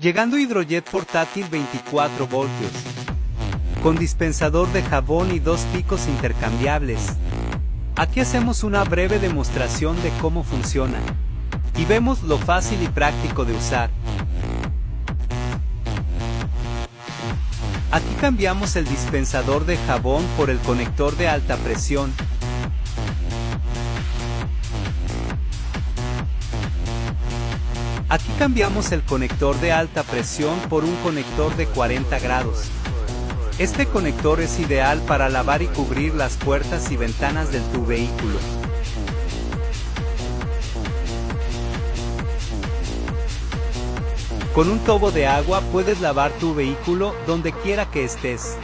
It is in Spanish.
Llegando Hidrojet portátil 24 voltios. Con dispensador de jabón y 2 picos intercambiables. Aquí hacemos una breve demostración de cómo funciona. Y vemos lo fácil y práctico de usar. Aquí cambiamos el dispensador de jabón por el conector de alta presión. Aquí cambiamos el conector de alta presión por un conector de 40 grados. Este conector es ideal para lavar y cubrir las puertas y ventanas de tu vehículo. Con un tubo de agua puedes lavar tu vehículo donde quiera que estés.